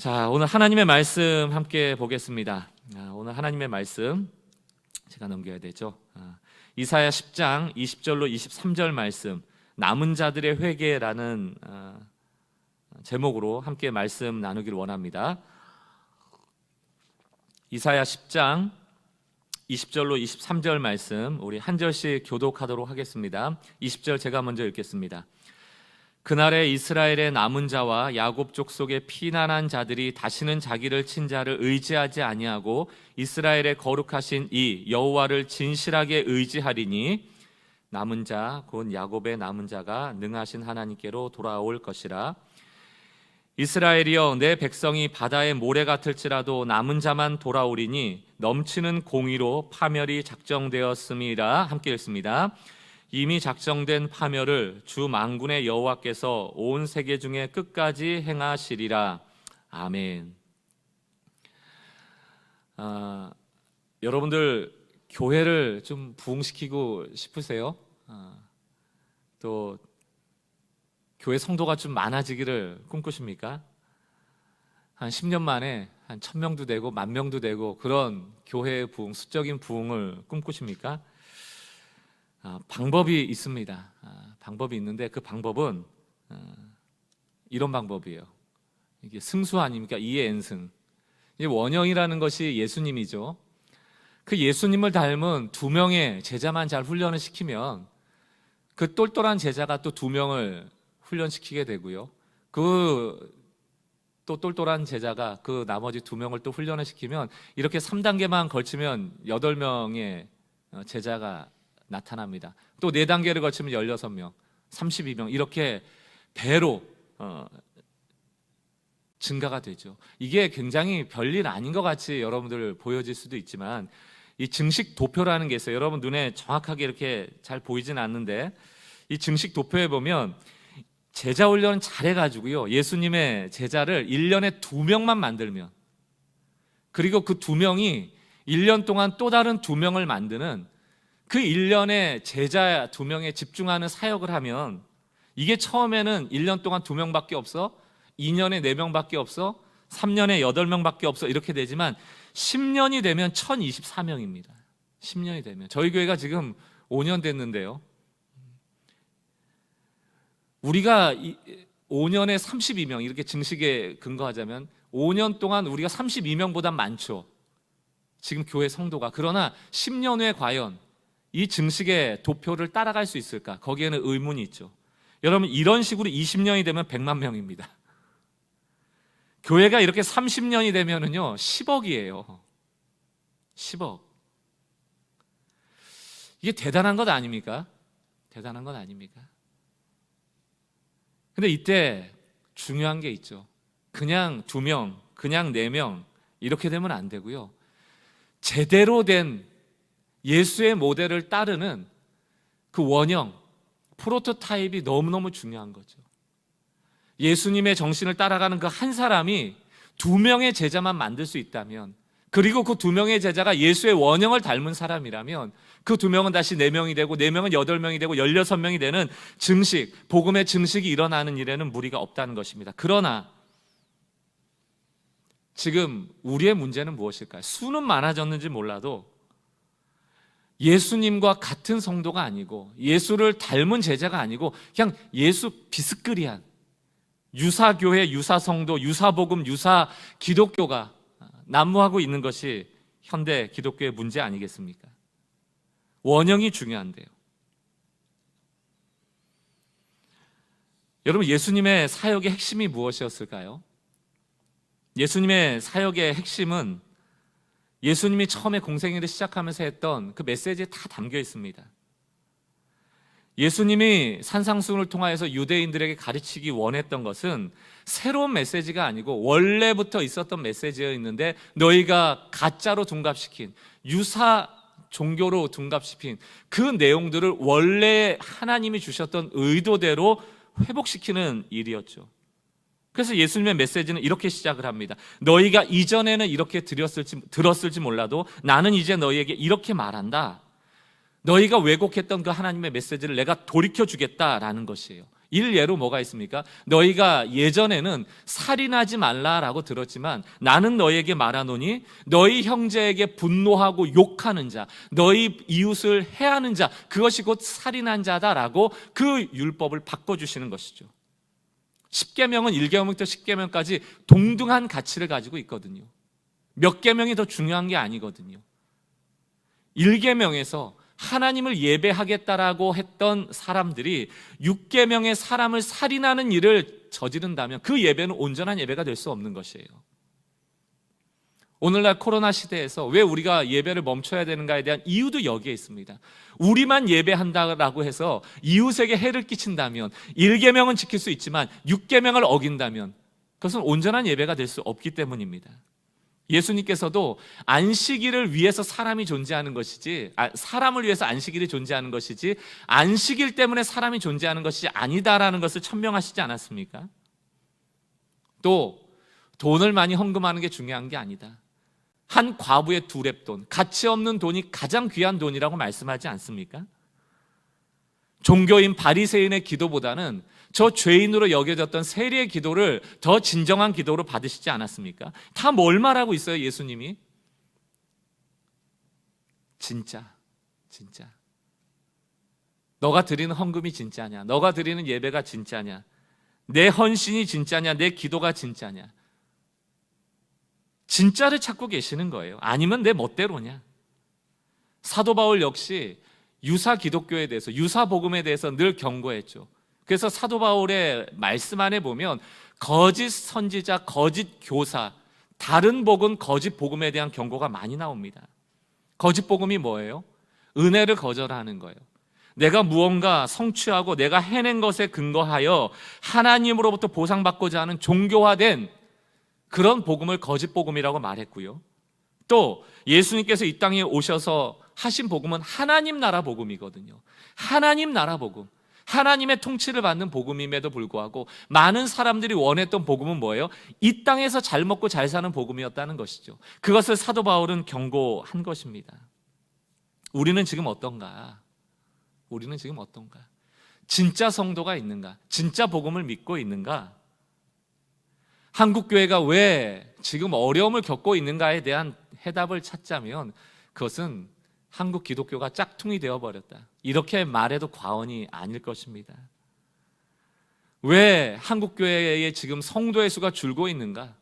자, 오늘 하나님의 말씀 함께 보겠습니다. 오늘 하나님의 말씀 제가 넘겨야 되죠. 이사야 10장 20절로 23절 말씀, 남은 자들의 회개라는 제목으로 함께 말씀 나누기를 원합니다. 이사야 10장 20절로 23절 말씀 우리 한 절씩 교독하도록 하겠습니다. 20절 제가 먼저 읽겠습니다. 그날에 이스라엘의 남은 자와 야곱 족속의 피난한 자들이 다시는 자기를 친 자를 의지하지 아니하고 이스라엘의 거룩하신 이 여호와를 진실하게 의지하리니 남은 자 곧 야곱의 남은 자가 능하신 하나님께로 돌아올 것이라. 이스라엘이여, 내 백성이 바다의 모래 같을지라도 남은 자만 돌아오리니 넘치는 공의로 파멸이 작정되었음이라. 함께 읽습니다. 이미 작정된 파멸을 주 만군의 여호와께서 온 세계 중에 끝까지 행하시리라. 아멘. 여러분들 교회를 좀 부흥시키고 싶으세요? 또 교회 성도가 좀 많아지기를 꿈꾸십니까? 한 10년 만에 한 1000명도 되고 10,000명도 되고 그런 교회의 부흥, 수적인 부흥을 꿈꾸십니까? 방법이 있습니다. 방법이 있는데 그 방법은 이런 방법이에요. 이게 승수 아닙니까? 이의 N승. 원형이라는 것이 예수님이죠. 그 예수님을 닮은 2명의 제자만 잘 훈련을 시키면 그 똘똘한 제자가 또 2명을 훈련시키게 되고요. 그 또 똘똘한 제자가 그 나머지 2명을 또 훈련을 시키면 이렇게 3단계만 걸치면 8명의 제자가 나타납니다. 또 4단계를 거치면 16명, 32명 이렇게 배로 증가가 되죠. 이게 굉장히 별일 아닌 것 같이 여러분들 보여질 수도 있지만 이 증식 도표라는 게 있어요. 여러분 눈에 정확하게 이렇게 잘 보이진 않는데 이 증식 도표에 보면 제자 훈련 잘해가지고요, 예수님의 제자를 1년에 2명만 만들면, 그리고 그 2명이 1년 동안 또 다른 2명을 만드는 그 1년에 제자 2명에 집중하는 사역을 하면, 이게 처음에는 1년 동안 2명밖에 없어, 2년에 4명밖에 없어, 3년에 8명밖에 없어, 이렇게 되지만 10년이 되면 1024명입니다. 10년이 되면. 저희 교회가 지금 5년 됐는데요, 우리가 5년에 32명 이렇게 증식에 근거하자면 5년 동안 우리가 32명보다 많죠, 지금 교회 성도가. 그러나 10년 후에 과연 이 증식의 도표를 따라갈 수 있을까? 거기에는 의문이 있죠. 여러분, 이런 식으로 20년이 되면 100만 명입니다. 교회가 이렇게 30년이 되면은요 10억이에요. 10억. 이게 대단한 것 아닙니까? 대단한 것 아닙니까? 근데 이때 중요한 게 있죠. 그냥 2명, 그냥 4명 이렇게 되면 안 되고요, 제대로 된 예수의 모델을 따르는 그 원형, 프로토타입이 너무너무 중요한 거죠. 예수님의 정신을 따라가는 그 한 사람이 2명의 제자만 만들 수 있다면, 그리고 그 2명의 제자가 예수의 원형을 닮은 사람이라면 그 2명은 다시 4명이 되고 4명은 8명이 되고 16명이 되는 증식, 복음의 증식이 일어나는 일에는 무리가 없다는 것입니다. 그러나 지금 우리의 문제는 무엇일까요? 수는 많아졌는지 몰라도 예수님과 같은 성도가 아니고 예수를 닮은 제자가 아니고 그냥 예수 비스크리한 유사교회, 유사성도, 유사복음, 유사 기독교가 난무하고 있는 것이 현대 기독교의 문제 아니겠습니까? 원형이 중요한데요. 여러분, 예수님의 사역의 핵심이 무엇이었을까요? 예수님의 사역의 핵심은 예수님이 처음에 공생애를 시작하면서 했던 그 메시지에 다 담겨 있습니다. 예수님이 산상수훈을 통하여서 유대인들에게 가르치기 원했던 것은 새로운 메시지가 아니고 원래부터 있었던 메시지였는데, 너희가 가짜로 둔갑시킨, 유사 종교로 둔갑시킨 그 내용들을 원래 하나님이 주셨던 의도대로 회복시키는 일이었죠. 그래서 예수님의 메시지는 이렇게 시작을 합니다. 너희가 이전에는 이렇게 들었을지 몰라도 나는 이제 너희에게 이렇게 말한다. 너희가 왜곡했던 그 하나님의 메시지를 내가 돌이켜주겠다라는 것이에요. 일례로 뭐가 있습니까? 너희가 예전에는 살인하지 말라라고 들었지만 나는 너희에게 말하노니 너희 형제에게 분노하고 욕하는 자, 너희 이웃을 해하는 자, 그것이 곧 살인한 자다라고 그 율법을 바꿔주시는 것이죠. 10계명은 1계명부터 10계명까지 동등한 가치를 가지고 있거든요. 몇 계명이 더 중요한 게 아니거든요. 1계명에서 하나님을 예배하겠다라고 했던 사람들이 6계명의 사람을 살인하는 일을 저지른다면 그 예배는 온전한 예배가 될 수 없는 것이에요. 오늘날 코로나 시대에서 왜 우리가 예배를 멈춰야 되는가에 대한 이유도 여기에 있습니다. 우리만 예배한다라고 해서 이웃에게 해를 끼친다면 1계명은 지킬 수 있지만 6계명을 어긴다면 그것은 온전한 예배가 될 수 없기 때문입니다. 예수님께서도 안식일을 위해서 사람이 존재하는 것이지, 사람을 위해서 안식일이 존재하는 것이지 안식일 때문에 사람이 존재하는 것이 아니다라는 것을 천명하시지 않았습니까? 또 돈을 많이 헌금하는 게 중요한 게 아니다. 한 과부의 2렙돈, 가치 없는 돈이 가장 귀한 돈이라고 말씀하지 않습니까? 종교인 바리새인의 기도보다는 저 죄인으로 여겨졌던 세리의 기도를 더 진정한 기도로 받으시지 않았습니까? 다 뭘 말하고 있어요, 예수님이? 진짜. 너가 드리는 헌금이 진짜냐? 너가 드리는 예배가 진짜냐? 내 헌신이 진짜냐? 내 기도가 진짜냐? 진짜를 찾고 계시는 거예요. 아니면 내 멋대로냐? 사도 바울 역시 유사 기독교에 대해서, 유사 복음에 대해서 늘 경고했죠. 그래서 사도 바울의 말씀 안에 보면 거짓 선지자, 거짓 교사, 다른 복음, 거짓 복음에 대한 경고가 많이 나옵니다. 거짓 복음이 뭐예요? 은혜를 거절하는 거예요. 내가 무언가 성취하고 내가 해낸 것에 근거하여 하나님으로부터 보상받고자 하는 종교화된 그런 복음을 거짓 복음이라고 말했고요. 또 예수님께서 이 땅에 오셔서 하신 복음은 하나님 나라 복음이거든요. 하나님 나라 복음, 하나님의 통치를 받는 복음임에도 불구하고 많은 사람들이 원했던 복음은 뭐예요? 이 땅에서 잘 먹고 잘 사는 복음이었다는 것이죠. 그것을 사도 바울은 경고한 것입니다. 우리는 지금 어떤가? 진짜 성도가 있는가? 진짜 복음을 믿고 있는가? 한국교회가 왜 지금 어려움을 겪고 있는가에 대한 해답을 찾자면 그것은 한국 기독교가 짝퉁이 되어버렸다, 이렇게 말해도 과언이 아닐 것입니다. 왜 한국교회에 지금 성도의 수가 줄고 있는가?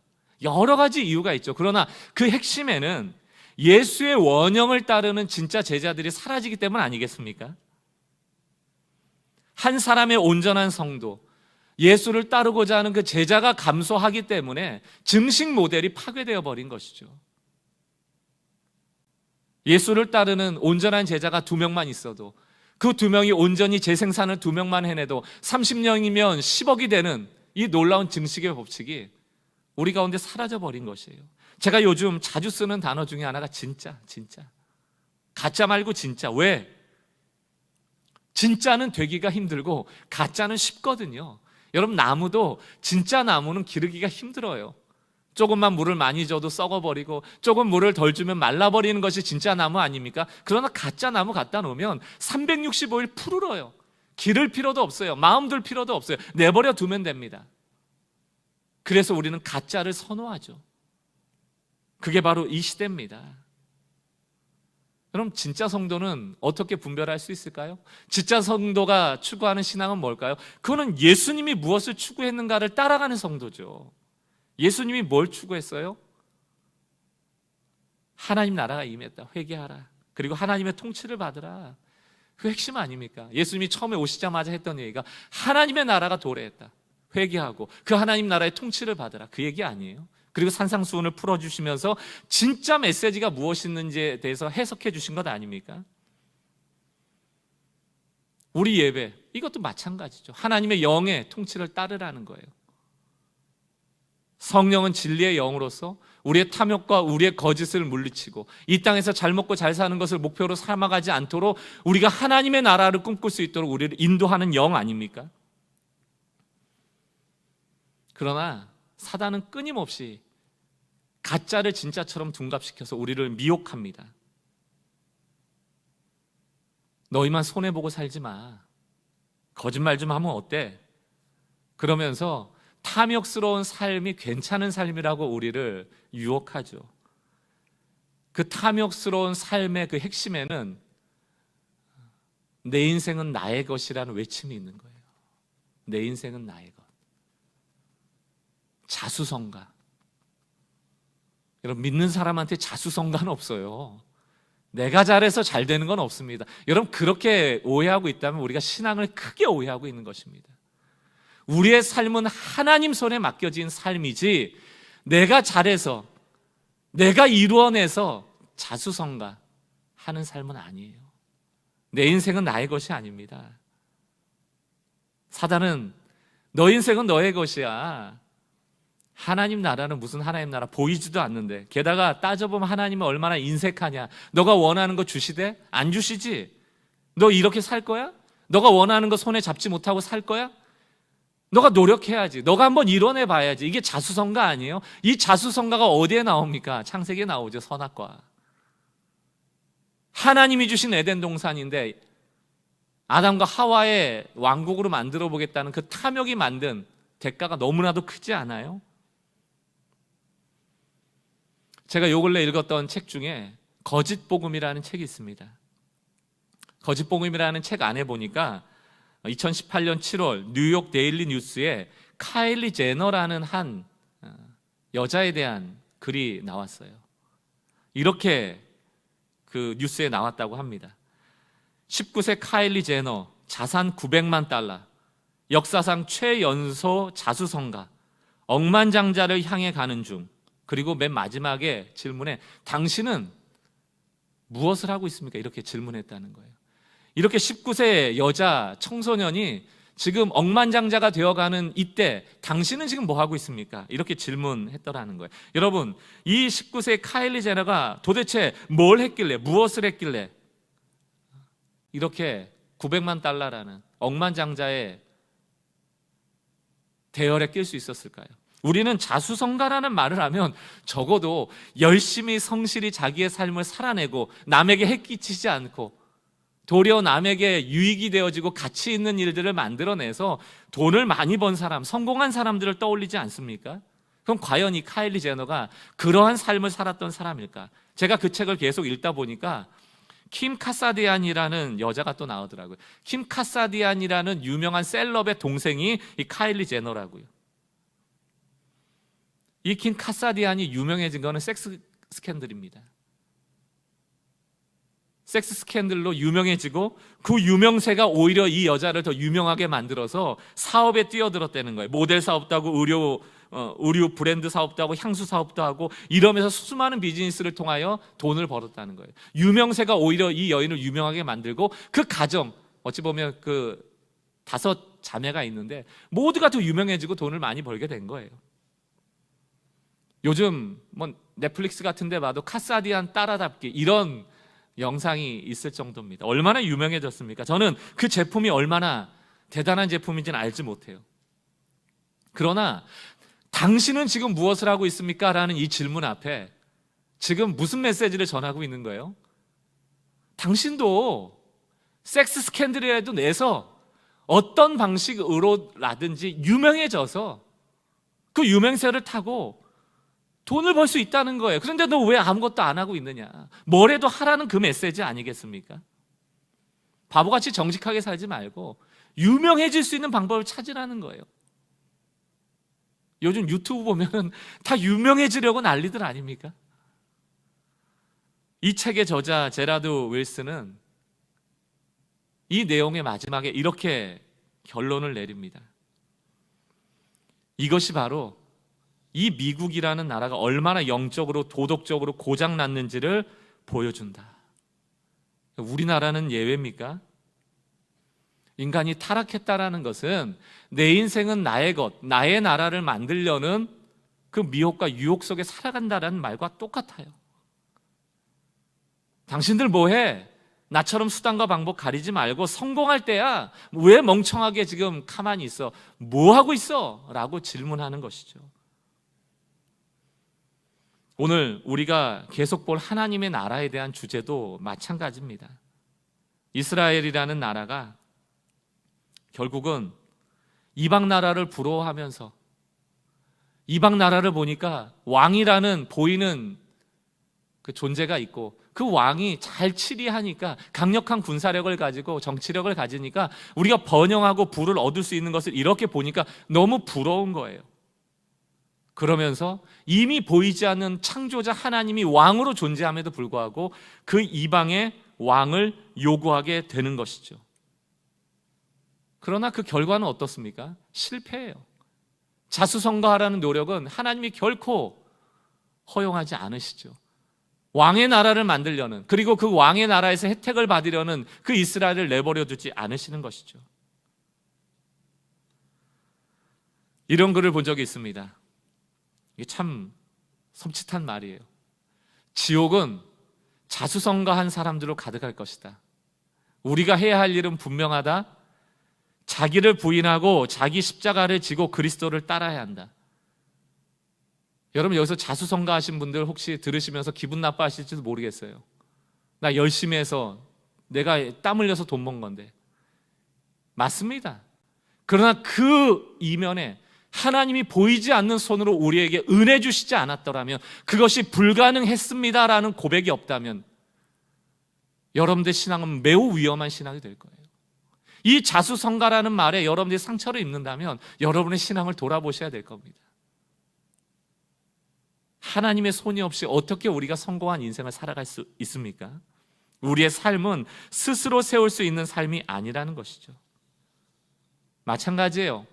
여러 가지 이유가 있죠. 그러나 그 핵심에는 예수의 원형을 따르는 진짜 제자들이 사라지기 때문 아니겠습니까? 한 사람의 온전한 성도, 예수를 따르고자 하는 그 제자가 감소하기 때문에 증식 모델이 파괴되어 버린 것이죠. 예수를 따르는 온전한 제자가 2명만 있어도, 그 2명이 온전히 재생산을 2명만 해내도 30명이면 10억이 되는 이 놀라운 증식의 법칙이 우리 가운데 사라져버린 것이에요. 제가 요즘 자주 쓰는 단어 중에 하나가 진짜. 가짜 말고 진짜. 왜? 진짜는 되기가 힘들고 가짜는 쉽거든요. 여러분, 나무도 진짜 나무는 기르기가 힘들어요. 조금만 물을 많이 줘도 썩어버리고 조금 물을 덜 주면 말라버리는 것이 진짜 나무 아닙니까? 그러나 가짜 나무 갖다 놓으면 365일 푸르러요. 기를 필요도 없어요. 마음 둘 필요도 없어요. 내버려 두면 됩니다. 그래서 우리는 가짜를 선호하죠. 그게 바로 이 시대입니다. 그럼 진짜 성도는 어떻게 분별할 수 있을까요? 진짜 성도가 추구하는 신앙은 뭘까요? 그거는 예수님이 무엇을 추구했는가를 따라가는 성도죠. 예수님이 뭘 추구했어요? 하나님 나라가 임했다, 회개하라, 그리고 하나님의 통치를 받으라. 그 핵심 아닙니까? 예수님이 처음에 오시자마자 했던 얘기가 하나님의 나라가 도래했다, 회개하고 그 하나님 나라의 통치를 받으라, 그 얘기 아니에요? 그리고 산상수훈을 풀어주시면서 진짜 메시지가 무엇인지에 대해서 해석해 주신 것 아닙니까? 우리 예배, 이것도 마찬가지죠. 하나님의 영의 통치를 따르라는 거예요. 성령은 진리의 영으로서 우리의 탐욕과 우리의 거짓을 물리치고 이 땅에서 잘 먹고 잘 사는 것을 목표로 삼아가지 않도록 우리가 하나님의 나라를 꿈꿀 수 있도록 우리를 인도하는 영 아닙니까? 그러나 사단은 끊임없이 가짜를 진짜처럼 둔갑시켜서 우리를 미혹합니다. 너희만 손해보고 살지 마. 거짓말 좀 하면 어때? 그러면서 탐욕스러운 삶이 괜찮은 삶이라고 우리를 유혹하죠. 그 탐욕스러운 삶의 그 핵심에는 내 인생은 나의 것이라는 외침이 있는 거예요. 내 인생은 나의 것. 자수성가. 여러분, 믿는 사람한테 자수성가는 없어요. 내가 잘해서 잘 되는 건 없습니다. 여러분, 그렇게 오해하고 있다면 우리가 신앙을 크게 오해하고 있는 것입니다. 우리의 삶은 하나님 손에 맡겨진 삶이지, 내가 잘해서 내가 이루어내서 자수성가 하는 삶은 아니에요. 내 인생은 나의 것이 아닙니다. 사단은 너 인생은 너의 것이야. 하나님 나라는 무슨 하나님 나라, 보이지도 않는데, 게다가 따져보면 하나님은 얼마나 인색하냐. 너가 원하는 거 주시대? 안 주시지. 너 이렇게 살 거야? 너가 원하는 거 손에 잡지 못하고 살 거야? 너가 노력해야지. 너가 한번 이뤄내 봐야지. 이게 자수성가 아니에요? 이 자수성가가 어디에 나옵니까? 창세기에 나오죠. 선악과. 하나님이 주신 에덴 동산인데 아담과 하와의 왕국으로 만들어 보겠다는 그 탐욕이 만든 대가가 너무나도 크지 않아요? 제가 요 근래 읽었던 책 중에 거짓복음이라는 책이 있습니다. 거짓복음이라는 책 안에 보니까 2018년 7월 뉴욕 데일리 뉴스에 카일리 제너라는 한 여자에 대한 글이 나왔어요. 이렇게 그 뉴스에 나왔다고 합니다. 19세 카일리 제너, 자산 900만 달러, 역사상 최연소 자수성가, 억만장자를 향해 가는 중. 그리고 맨 마지막에 질문에 당신은 무엇을 하고 있습니까? 이렇게 질문했다는 거예요. 이렇게 19세 여자 청소년이 지금 억만장자가 되어가는 이때 당신은 지금 뭐 하고 있습니까? 이렇게 질문했더라는 거예요. 여러분, 이 19세 카일리 제너가 도대체 뭘 했길래, 무엇을 했길래 이렇게 900만 달러라는 억만장자의 대열에 낄 수 있었을까요? 우리는 자수성가라는 말을 하면 적어도 열심히 성실히 자기의 삶을 살아내고 남에게 해끼치지 않고 도리어 남에게 유익이 되어지고 가치 있는 일들을 만들어내서 돈을 많이 번 사람, 성공한 사람들을 떠올리지 않습니까? 그럼 과연 이 카일리 제너가 그러한 삶을 살았던 사람일까? 제가 그 책을 계속 읽다 보니까 킴 카사디안이라는 여자가 또 나오더라고요. 킴 카사디안이라는 유명한 셀럽의 동생이 이 카일리 제너라고요. 이 킴 카사디안이 유명해진 거는 섹스 스캔들입니다. 섹스 스캔들로 유명해지고 그 유명세가 오히려 이 여자를 더 유명하게 만들어서 사업에 뛰어들었다는 거예요. 모델 사업도 하고 의류 브랜드 사업도 하고 향수 사업도 하고 이러면서 수많은 비즈니스를 통하여 돈을 벌었다는 거예요. 유명세가 오히려 이 여인을 유명하게 만들고 그 가정, 어찌 보면 그 5 자매가 있는데 모두가 더 유명해지고 돈을 많이 벌게 된 거예요. 요즘 뭐 넷플릭스 같은 데 봐도 카사디안 따라잡기 이런 영상이 있을 정도입니다. 얼마나 유명해졌습니까? 저는 그 제품이 얼마나 대단한 제품인지는 알지 못해요. 그러나 당신은 지금 무엇을 하고 있습니까? 라는 이 질문 앞에 지금 무슨 메시지를 전하고 있는 거예요? 당신도 섹스 스캔들이라도 내서 어떤 방식으로라든지 유명해져서 그 유명세를 타고 돈을 벌 수 있다는 거예요. 그런데 너 왜 아무것도 안 하고 있느냐? 뭐래도 하라는 그 메시지 아니겠습니까? 바보같이 정직하게 살지 말고 유명해질 수 있는 방법을 찾으라는 거예요. 요즘 유튜브 보면 다 유명해지려고 난리들 아닙니까? 이 책의 저자 제라드 윌슨은 이 내용의 마지막에 이렇게 결론을 내립니다. 이것이 바로 이 미국이라는 나라가 얼마나 영적으로 도덕적으로 고장났는지를 보여준다. 우리나라는 예외입니까? 인간이 타락했다라는 것은 내 인생은 나의 것, 나의 나라를 만들려는 그 미혹과 유혹 속에 살아간다라는 말과 똑같아요. 당신들 뭐해? 나처럼 수단과 방법 가리지 말고 성공할 때야 왜 멍청하게 지금 가만히 있어? 뭐 하고 있어? 라고 질문하는 것이죠. 오늘 우리가 계속 볼 하나님의 나라에 대한 주제도 마찬가지입니다. 이스라엘이라는 나라가 결국은 이방 나라를 부러워하면서 이방 나라를 보니까 왕이라는 보이는 그 존재가 있고 그 왕이 잘 치리하니까 강력한 군사력을 가지고 정치력을 가지니까 우리가 번영하고 부를 얻을 수 있는 것을 이렇게 보니까 너무 부러운 거예요. 그러면서 이미 보이지 않는 창조자 하나님이 왕으로 존재함에도 불구하고 그 이방의 왕을 요구하게 되는 것이죠. 그러나 그 결과는 어떻습니까? 실패해요. 자수성가하라는 노력은 하나님이 결코 허용하지 않으시죠. 왕의 나라를 만들려는, 그리고 그 왕의 나라에서 혜택을 받으려는 그 이스라엘을 내버려 두지 않으시는 것이죠. 이런 글을 본 적이 있습니다. 이게 참 섬찟한 말이에요. 지옥은 자수성가한 사람들로 가득할 것이다. 우리가 해야 할 일은 분명하다. 자기를 부인하고 자기 십자가를 지고 그리스도를 따라야 한다. 여러분, 여기서 자수성가하신 분들 혹시 들으시면서 기분 나빠하실지도 모르겠어요. 나 열심히 해서 내가 땀 흘려서 돈 번 건데. 맞습니다. 그러나 그 이면에 하나님이 보이지 않는 손으로 우리에게 은혜 주시지 않았더라면, 그것이 불가능했습니다라는 고백이 없다면 여러분들의 신앙은 매우 위험한 신앙이 될 거예요. 이 자수성가라는 말에 여러분들이 상처를 입는다면 여러분의 신앙을 돌아보셔야 될 겁니다. 하나님의 손이 없이 어떻게 우리가 성공한 인생을 살아갈 수 있습니까? 우리의 삶은 스스로 세울 수 있는 삶이 아니라는 것이죠. 마찬가지예요.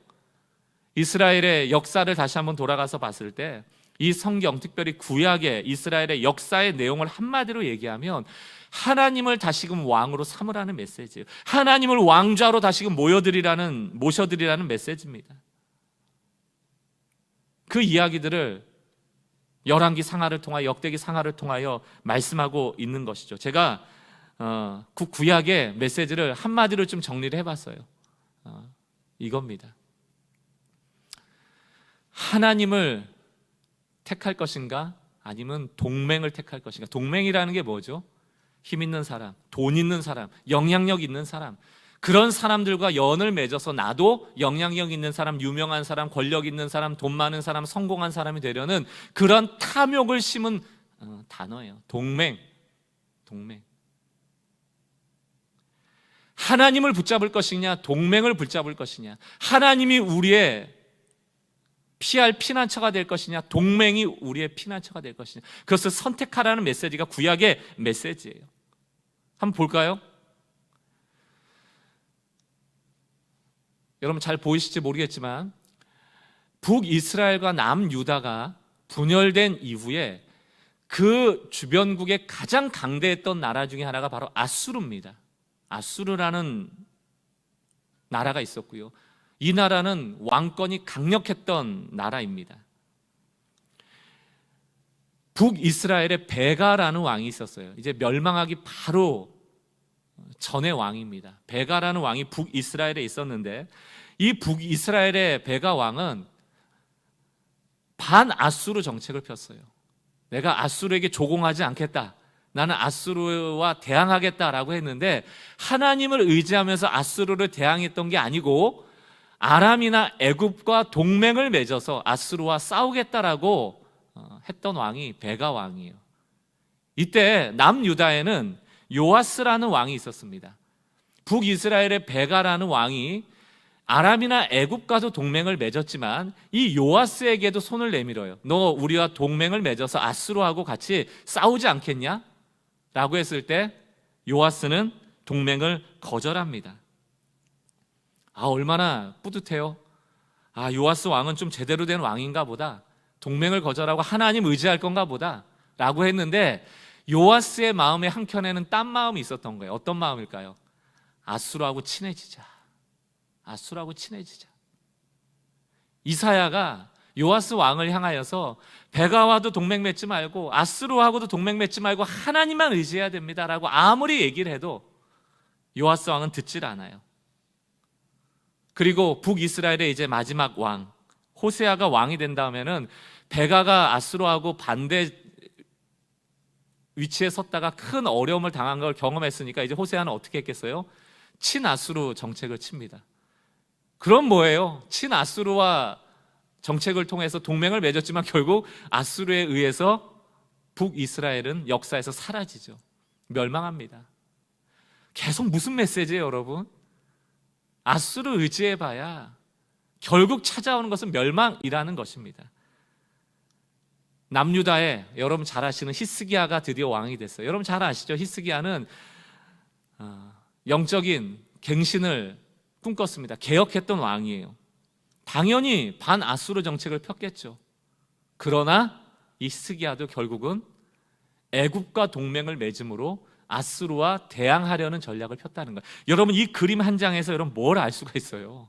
이스라엘의 역사를 다시 한번 돌아가서 봤을 때 이 성경, 특별히 구약의 이스라엘의 역사의 내용을 한마디로 얘기하면 하나님을 다시금 왕으로 삼으라는 메시지예요. 하나님을 왕좌로 다시금 모셔드리라는 메시지입니다. 그 이야기들을 열왕기 상하를 통하여, 역대기 상하를 통하여 말씀하고 있는 것이죠. 제가 구약의 메시지를 한마디로 좀 정리를 해봤어요. 이겁니다. 하나님을 택할 것인가? 아니면 동맹을 택할 것인가? 동맹이라는 게 뭐죠? 힘 있는 사람, 돈 있는 사람, 영향력 있는 사람, 그런 사람들과 연을 맺어서 나도 영향력 있는 사람, 유명한 사람, 권력 있는 사람, 돈 많은 사람, 성공한 사람이 되려는 그런 탐욕을 심은 단어예요. 동맹. 하나님을 붙잡을 것이냐, 동맹을 붙잡을 것이냐, 하나님이 우리의 피할 피난처가 될 것이냐, 동맹이 우리의 피난처가 될 것이냐, 그것을 선택하라는 메시지가 구약의 메시지예요. 한번 볼까요? 여러분 잘 보이실지 모르겠지만 북이스라엘과 남유다가 분열된 이후에 그 주변국에 가장 강대했던 나라 중에 하나가 바로 아수르입니다. 아수르라는 나라가 있었고요. 이 나라는 왕권이 강력했던 나라입니다. 북이스라엘에 베가라는 왕이 있었어요. 이제 멸망하기 바로 전의 왕입니다. 베가라는 왕이 북이스라엘에 있었는데 이 북이스라엘의 베가 왕은 반아수르 정책을 폈어요. 내가 아수르에게 조공하지 않겠다, 나는 아수르와 대항하겠다라고 했는데 하나님을 의지하면서 아수르를 대항했던 게 아니고 아람이나 애굽과 동맹을 맺어서 아수르와 싸우겠다라고 했던 왕이 베가 왕이에요. 이때 남유다에는 요아스라는 왕이 있었습니다. 북이스라엘의 베가라는 왕이 아람이나 애굽과도 동맹을 맺었지만 이 요아스에게도 손을 내밀어요. 너 우리와 동맹을 맺어서 아수르하고 같이 싸우지 않겠냐? 라고 했을 때 요아스는 동맹을 거절합니다. 얼마나 뿌듯해요. 요아스 왕은 좀 제대로 된 왕인가 보다, 동맹을 거절하고 하나님 의지할 건가 보다 라고 했는데 요아스의 마음의 한켠에는 딴 마음이 있었던 거예요. 어떤 마음일까요? 아수르하고 친해지자. 이사야가 요아스 왕을 향하여서 베가와도 동맹 맺지 말고 아수르하고도 동맹 맺지 말고 하나님만 의지해야 됩니다라고 아무리 얘기를 해도 요아스 왕은 듣질 않아요. 그리고 북이스라엘의 이제 마지막 왕 호세아가 왕이 된 다음에는 베가가 아수르하고 반대 위치에 섰다가 큰 어려움을 당한 걸 경험했으니까 이제 호세아는 어떻게 했겠어요? 친아수르 정책을 칩니다. 그럼 뭐예요? 친아수르와 정책을 통해서 동맹을 맺었지만 결국 아수르에 의해서 북이스라엘은 역사에서 사라지죠. 멸망합니다. 계속 무슨 메시지예요, 여러분? 아수르 의지해봐야 결국 찾아오는 것은 멸망이라는 것입니다. 남유다에 여러분 잘 아시는 히스기야가 드디어 왕이 됐어요. 여러분 잘 아시죠? 히스기야는 영적인 갱신을 꿈꿨습니다. 개혁했던 왕이에요. 당연히 반아수르 정책을 폈겠죠. 그러나 이 히스기야도 결국은 애굽과 동맹을 맺음으로 아수르와 대항하려는 전략을 폈다는 거예요. 여러분 이 그림 한 장에서 여러분 뭘 알 수가 있어요?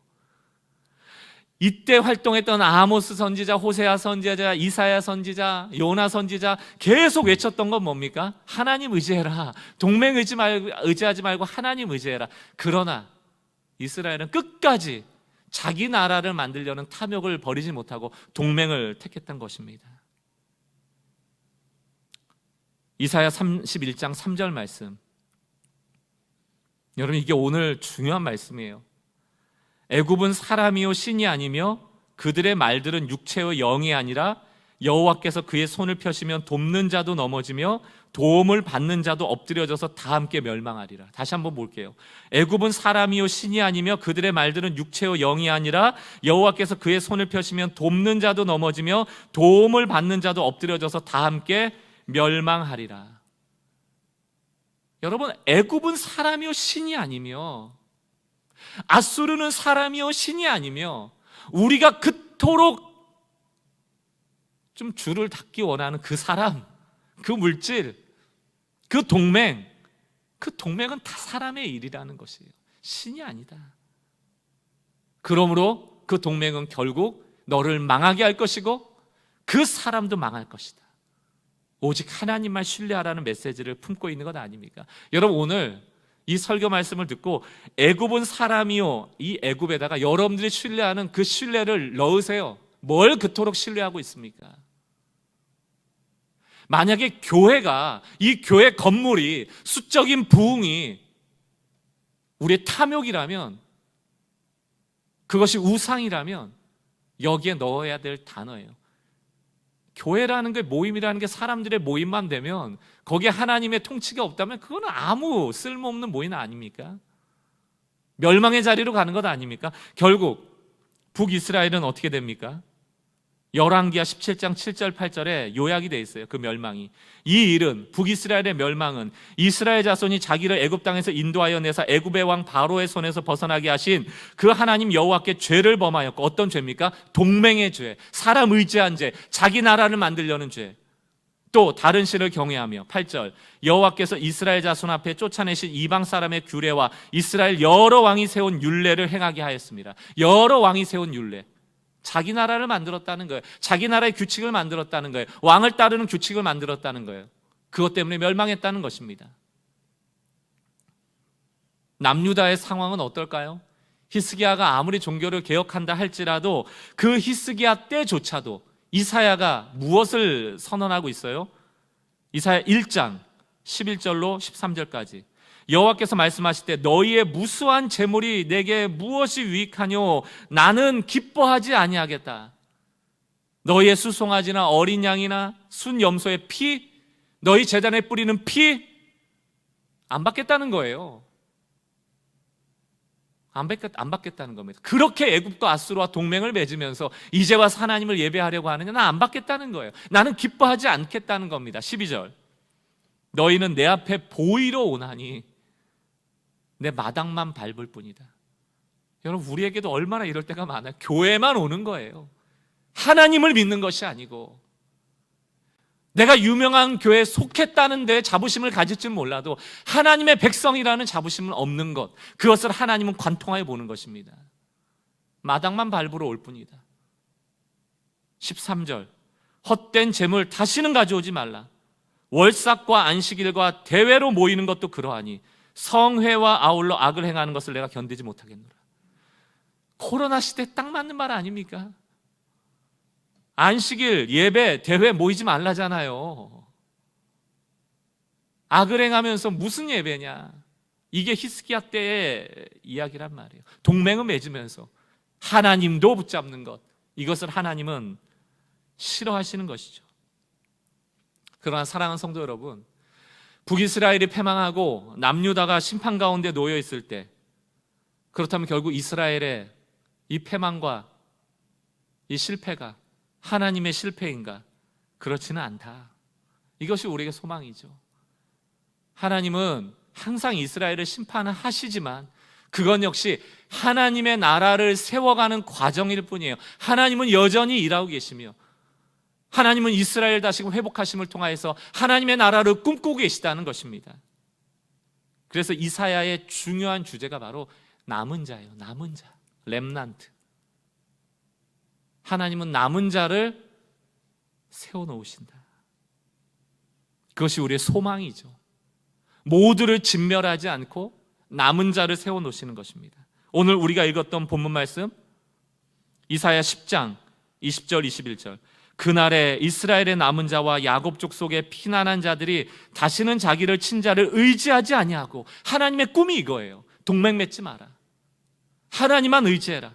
이때 활동했던 아모스 선지자, 호세아 선지자, 이사야 선지자, 요나 선지자 계속 외쳤던 건 뭡니까? 하나님 의지해라. 동맹 의지하지 말고 하나님 의지해라. 그러나 이스라엘은 끝까지 자기 나라를 만들려는 탐욕을 버리지 못하고 동맹을 택했던 것입니다. 이사야 31장 3절 말씀, 여러분 이게 오늘 중요한 말씀이에요. 애굽은 사람이요 신이 아니며 그들의 말들은 육체요 영이 아니라 여호와께서 그의 손을 펴시면 돕는 자도 넘어지며 도움을 받는 자도 엎드려져서 다 함께 멸망하리라. 다시 한번 볼게요. 애굽은 사람이요 신이 아니며 그들의 말들은 육체요 영이 아니라 여호와께서 그의 손을 펴시면 돕는 자도 넘어지며 도움을 받는 자도 엎드려져서 다 함께 멸망하리라. 여러분 애굽은 사람이요 신이 아니며 아수르는 사람이요 신이 아니며 우리가 그토록 좀 줄을 닫기 원하는 그 사람, 그 물질, 그 동맹, 그 동맹은 다 사람의 일이라는 것이에요. 신이 아니다. 그러므로 그 동맹은 결국 너를 망하게 할 것이고 그 사람도 망할 것이다. 오직 하나님만 신뢰하라는 메시지를 품고 있는 것 아닙니까? 여러분 오늘 이 설교 말씀을 듣고 애굽은 사람이요, 이 애굽에다가 여러분들이 신뢰하는 그 신뢰를 넣으세요. 뭘 그토록 신뢰하고 있습니까? 만약에 교회가, 이 교회 건물이 수적인 부흥이 우리의 탐욕이라면, 그것이 우상이라면 여기에 넣어야 될 단어예요. 교회라는 게, 모임이라는 게 사람들의 모임만 되면, 거기에 하나님의 통치가 없다면 그거는 아무 쓸모없는 모임 아닙니까? 멸망의 자리로 가는 것 아닙니까? 결국 북이스라엘은 어떻게 됩니까? 열왕기하 17장 7절 8절에 요약이 되어 있어요. 그 멸망이, 이 일은, 북이스라엘의 멸망은 이스라엘 자손이 자기를 애굽 땅에서 인도하여 내사 애굽의 왕 바로의 손에서 벗어나게 하신 그 하나님 여호와께 죄를 범하였고, 어떤 죄입니까? 동맹의 죄, 사람 의지한 죄, 자기 나라를 만들려는 죄. 또 다른 신을 경외하며, 8절, 여호와께서 이스라엘 자손 앞에 쫓아내신 이방 사람의 규례와 이스라엘 여러 왕이 세운 율례를 행하게 하였습니다. 여러 왕이 세운 율례, 자기 나라를 만들었다는 거예요. 자기 나라의 규칙을 만들었다는 거예요. 왕을 따르는 규칙을 만들었다는 거예요. 그것 때문에 멸망했다는 것입니다. 남유다의 상황은 어떨까요? 히스기야가 아무리 종교를 개혁한다 할지라도 그 히스기야 때조차도 이사야가 무엇을 선언하고 있어요? 이사야 1장 11절로 13절까지 여호와께서 말씀하실 때, 너희의 무수한 재물이 내게 무엇이 유익하뇨? 나는 기뻐하지 아니하겠다. 너희의 수송아지나 어린 양이나 순 염소의 피, 너희 제단에 뿌리는 피 안 받겠다는 거예요. 안 받겠다는 겁니다. 그렇게 애굽과 아수르와 동맹을 맺으면서 이제 와서 하나님을 예배하려고 하느냐? 나 안 받겠다는 거예요. 나는 기뻐하지 않겠다는 겁니다. 12절, 너희는 내 앞에 보이러 오나니 내 마당만 밟을 뿐이다. 여러분 우리에게도 얼마나 이럴 때가 많아요. 교회만 오는 거예요. 하나님을 믿는 것이 아니고, 내가 유명한 교회에 속했다는 데 자부심을 가질지는 몰라도 하나님의 백성이라는 자부심은 없는 것, 그것을 하나님은 관통하여 보는 것입니다. 마당만 밟으러 올 뿐이다. 13절, 헛된 재물 다시는 가져오지 말라. 월삭과 안식일과 대회로 모이는 것도 그러하니 성회와 아울러 악을 행하는 것을 내가 견디지 못하겠노라. 코로나 시대에 딱 맞는 말 아닙니까? 안식일, 예배, 대회 모이지 말라잖아요. 악을 행하면서 무슨 예배냐? 이게 히스기야 때의 이야기란 말이에요. 동맹을 맺으면서 하나님도 붙잡는 것, 이것을 하나님은 싫어하시는 것이죠. 그러나 사랑하는 성도 여러분, 북이스라엘이 패망하고 남유다가 심판 가운데 놓여 있을 때, 그렇다면 결국 이스라엘의 이 패망과 이 실패가 하나님의 실패인가? 그렇지는 않다. 이것이 우리에게 소망이죠. 하나님은 항상 이스라엘을 심판하시지만 그건 역시 하나님의 나라를 세워가는 과정일 뿐이에요. 하나님은 여전히 일하고 계시며, 하나님은 이스라엘 다시금 회복하심을 통하여서 하나님의 나라를 꿈꾸고 계시다는 것입니다. 그래서 이사야의 중요한 주제가 바로 남은 자예요. 남은 자, 렘넌트. 하나님은 남은 자를 세워놓으신다. 그것이 우리의 소망이죠. 모두를 진멸하지 않고 남은 자를 세워놓으시는 것입니다. 오늘 우리가 읽었던 본문 말씀 이사야 10장 20절 21절, 그날에 이스라엘의 남은 자와 야곱 족속의 피난한 자들이 다시는 자기를 친 자를 의지하지 아니하고, 하나님의 꿈이 이거예요. 동맹 맺지 마라. 하나님만 의지해라.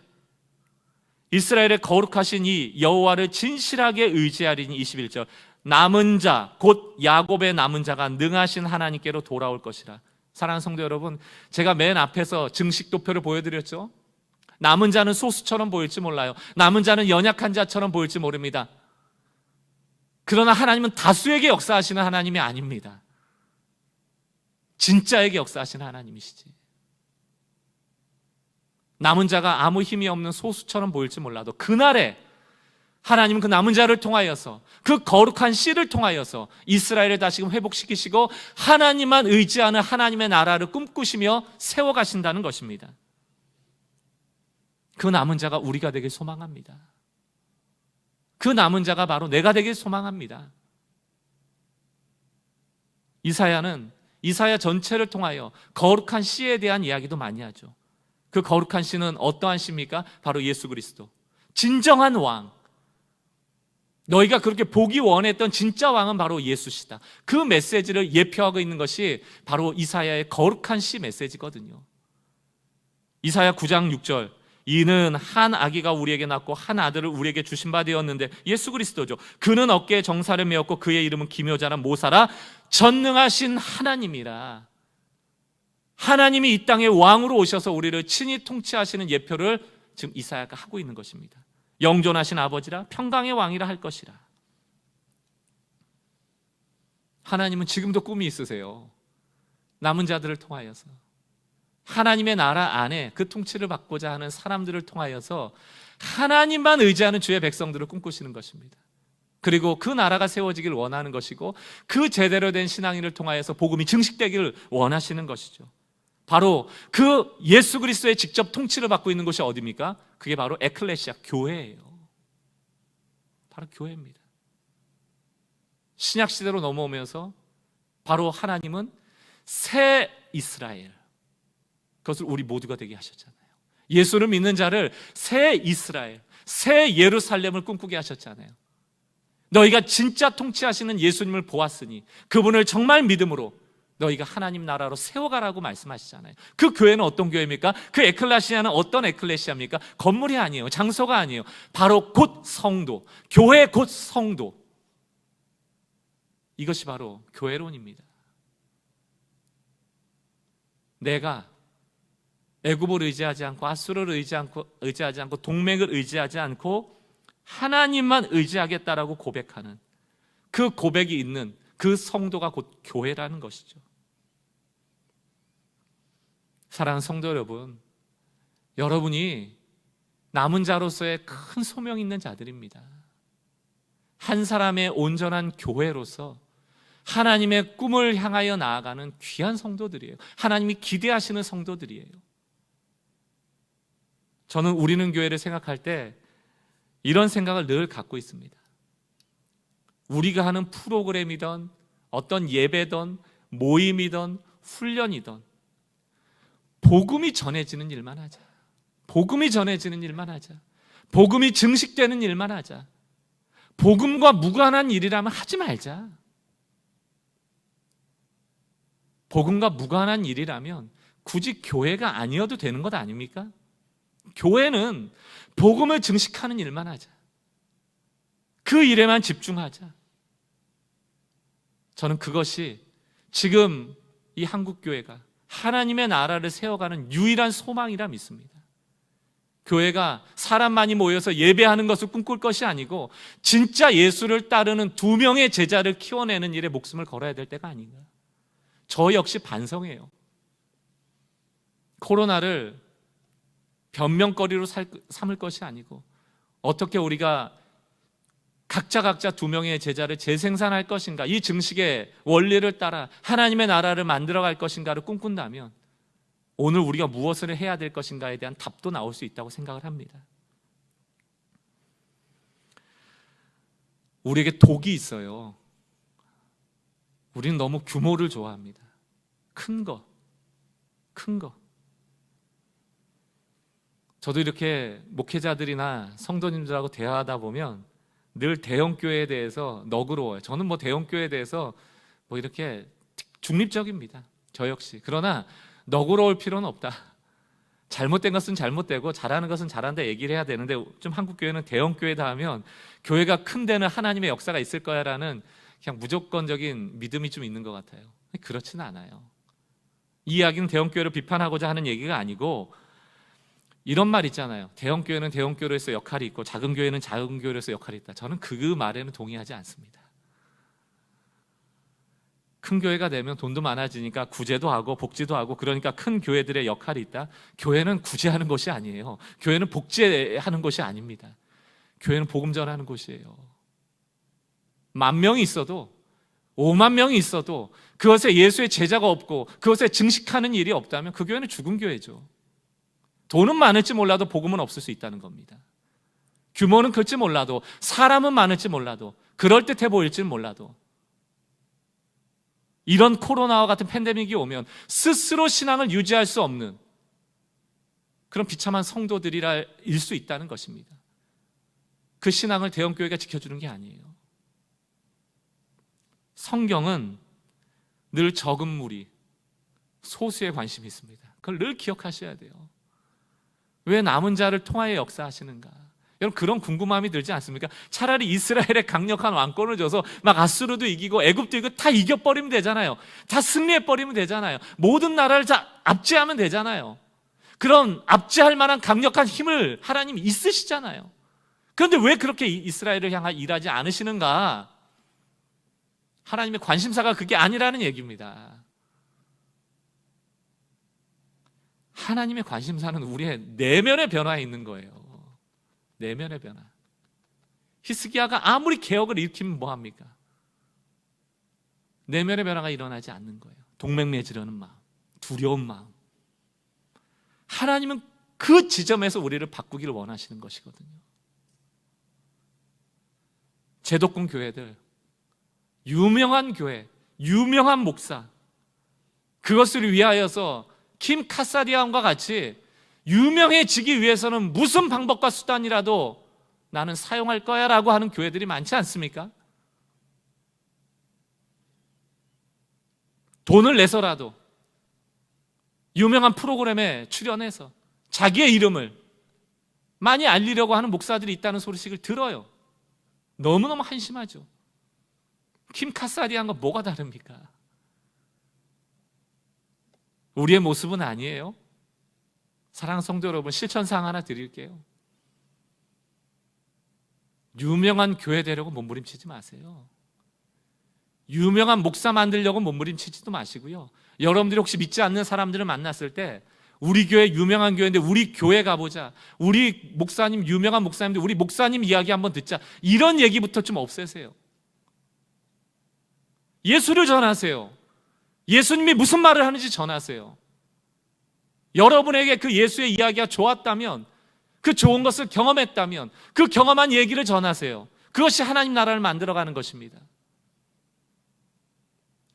이스라엘의 거룩하신 이 여호와를 진실하게 의지하리니 21절, 남은 자 곧 야곱의 남은 자가 능하신 하나님께로 돌아올 것이라. 사랑하는 성도 여러분, 제가 맨 앞에서 증식도표를 보여드렸죠. 남은 자는 소수처럼 보일지 몰라요. 남은 자는 연약한 자처럼 보일지 모릅니다. 그러나 하나님은 다수에게 역사하시는 하나님이 아닙니다. 진짜에게 역사하시는 하나님이시지. 남은 자가 아무 힘이 없는 소수처럼 보일지 몰라도 그날에 하나님은 그 남은 자를 통하여서, 그 거룩한 씨를 통하여서 이스라엘을 다시금 회복시키시고 하나님만 의지하는 하나님의 나라를 꿈꾸시며 세워가신다는 것입니다. 그 남은 자가 우리가 되길 소망합니다. 그 남은 자가 바로 내가 되길 소망합니다. 이사야는 이사야 전체를 통하여 거룩한 씨에 대한 이야기도 많이 하죠. 그 거룩한 씨는 어떠한 씨입니까? 바로 예수 그리스도, 진정한 왕. 너희가 그렇게 보기 원했던 진짜 왕은 바로 예수시다. 그 메시지를 예표하고 있는 것이 바로 이사야의 거룩한 씨 메시지거든요. 이사야 9장 6절, 이는 한 아기가 우리에게 낳고 한 아들을 우리에게 주신 바 되었는데, 예수 그리스도죠. 그는 어깨에 정사를 메었고 그의 이름은 기묘자라 모사라 전능하신 하나님이라. 하나님이 이 땅에 왕으로 오셔서 우리를 친히 통치하시는 예표를 지금 이사야가 하고 있는 것입니다. 영존하신 아버지라 평강의 왕이라 할 것이라. 하나님은 지금도 꿈이 있으세요. 남은 자들을 통하여서 하나님의 나라 안에 그 통치를 받고자 하는 사람들을 통하여서 하나님만 의지하는 주의 백성들을 꿈꾸시는 것입니다. 그리고 그 나라가 세워지길 원하는 것이고, 그 제대로 된 신앙인을 통하여서 복음이 증식되기를 원하시는 것이죠. 바로 그 예수 그리스도의 직접 통치를 받고 있는 곳이 어디입니까? 그게 바로 에클레시아, 교회예요. 바로 교회입니다. 신약 시대로 넘어오면서 바로 하나님은 새 이스라엘, 그것을 우리 모두가 되게 하셨잖아요. 예수를 믿는 자를 새 이스라엘, 새 예루살렘을 꿈꾸게 하셨잖아요. 너희가 진짜 통치하시는 예수님을 보았으니 그분을 정말 믿음으로 너희가 하나님 나라로 세워가라고 말씀하시잖아요. 그 교회는 어떤 교회입니까? 그 에클레시아는 어떤 에클레시아입니까? 건물이 아니에요. 장소가 아니에요. 바로 곧 성도, 교회 곧 성도. 이것이 바로 교회론입니다. 내가 애굽을 의지하지 않고 아수르를 의지하지 않고 동맹을 의지하지 않고 하나님만 의지하겠다라고 고백하는 그 고백이 있는 그 성도가 곧 교회라는 것이죠. 사랑하는 성도 여러분, 여러분이 남은 자로서의 큰 소명 있는 자들입니다. 한 사람의 온전한 교회로서 하나님의 꿈을 향하여 나아가는 귀한 성도들이에요. 하나님이 기대하시는 성도들이에요. 저는 우리는 교회를 생각할 때 이런 생각을 늘 갖고 있습니다. 우리가 하는 프로그램이든 어떤 예배든 모임이든 훈련이든 복음이 전해지는 일만 하자. 복음이 전해지는 일만 하자. 복음이 증식되는 일만 하자. 복음과 무관한 일이라면 하지 말자. 복음과 무관한 일이라면 굳이 교회가 아니어도 되는 것 아닙니까? 교회는 복음을 증식하는 일만 하자. 그 일에만 집중하자. 저는 그것이 지금 이 한국교회가 하나님의 나라를 세워가는 유일한 소망이라 믿습니다. 교회가 사람 많이 모여서 예배하는 것을 꿈꿀 것이 아니고 진짜 예수를 따르는 2명의 제자를 키워내는 일에 목숨을 걸어야 될 때가 아닌가. 저 역시 반성해요. 코로나를 변명거리로 삼을 것이 아니고 어떻게 우리가 각자 2명의 제자를 재생산할 것인가, 이 증식의 원리를 따라 하나님의 나라를 만들어갈 것인가를 꿈꾼다면 오늘 우리가 무엇을 해야 될 것인가에 대한 답도 나올 수 있다고 생각을 합니다. 우리에게 독이 있어요. 우리는 너무 규모를 좋아합니다. 큰 거. 저도 이렇게 목회자들이나 성도님들하고 대화하다 보면 늘 대형교회에 대해서 너그러워요. 저는 대형교회에 대해서 이렇게 중립적입니다. 저 역시. 그러나 너그러울 필요는 없다. 잘못된 것은 잘못되고 잘하는 것은 잘한다 얘기를 해야 되는데 좀 한국교회는 대형교회다 하면 교회가 큰 데는 하나님의 역사가 있을 거야라는 그냥 무조건적인 믿음이 좀 있는 것 같아요. 그렇지는 않아요. 이 이야기는 대형교회를 비판하고자 하는 얘기가 아니고 이런 말 있잖아요. 대형교회는 대형교회로서 역할이 있고 작은 교회는 작은 교회로서 역할이 있다. 저는 그 말에는 동의하지 않습니다. 큰 교회가 되면 돈도 많아지니까 구제도 하고 복지도 하고 그러니까 큰 교회들의 역할이 있다. 교회는 구제하는 것이 아니에요. 교회는 복지하는 것이 아닙니다. 교회는 복음 전하는 곳이에요. 10,000명이 있어도 50,000명이 있어도 그것에 예수의 제자가 없고 그것에 증식하는 일이 없다면 그 교회는 죽은 교회죠. 돈은 많을지 몰라도 복음은 없을 수 있다는 겁니다. 규모는 클지 몰라도 사람은 많을지 몰라도 그럴듯해 보일지 몰라도 이런 코로나와 같은 팬데믹이 오면 스스로 신앙을 유지할 수 없는 그런 비참한 성도들이라 일 수 있다는 것입니다. 그 신앙을 대형교회가 지켜주는 게 아니에요. 성경은 늘 적은 무리, 소수에 관심이 있습니다. 그걸 늘 기억하셔야 돼요. 왜 남은 자를 통하여 역사하시는가? 여러분 그런 궁금함이 들지 않습니까? 차라리 이스라엘에 강력한 왕권을 줘서 막 아수르도 이기고 애굽도 이기고 다 이겨버리면 되잖아요. 다 승리해버리면 되잖아요. 모든 나라를 다 압제하면 되잖아요. 그런 압제할 만한 강력한 힘을 하나님이 있으시잖아요. 그런데 왜 그렇게 이스라엘을 향하여 일하지 않으시는가? 하나님의 관심사가 그게 아니라는 얘기입니다. 하나님의 관심사는 우리의 내면의 변화에 있는 거예요. 내면의 변화. 히스기야가 아무리 개혁을 일으키면 뭐합니까? 내면의 변화가 일어나지 않는 거예요. 동맹 맺으려는 마음, 두려운 마음. 하나님은 그 지점에서 우리를 바꾸기를 원하시는 것이거든요. 제독군 교회들, 유명한 교회, 유명한 목사, 그것을 위하여서 킴 카사디안과 같이 유명해지기 위해서는 무슨 방법과 수단이라도 나는 사용할 거야 라고 하는 교회들이 많지 않습니까? 돈을 내서라도 유명한 프로그램에 출연해서 자기의 이름을 많이 알리려고 하는 목사들이 있다는 소식을 들어요. 너무너무 한심하죠. 킴 카사디안과 뭐가 다릅니까? 우리의 모습은 아니에요. 사랑하는 성도 여러분, 실천사항 하나 드릴게요. 유명한 교회 되려고 몸부림치지 마세요. 유명한 목사 만들려고 몸부림치지도 마시고요. 여러분들이 혹시 믿지 않는 사람들을 만났을 때 우리 교회 유명한 교회인데 우리 교회 가보자, 우리 목사님 유명한 목사님들 우리 목사님 이야기 한번 듣자, 이런 얘기부터 좀 없애세요. 예수를 전하세요. 예수님이 무슨 말을 하는지 전하세요. 여러분에게 그 예수의 이야기가 좋았다면, 그 좋은 것을 경험했다면 그 경험한 얘기를 전하세요. 그것이 하나님 나라를 만들어가는 것입니다.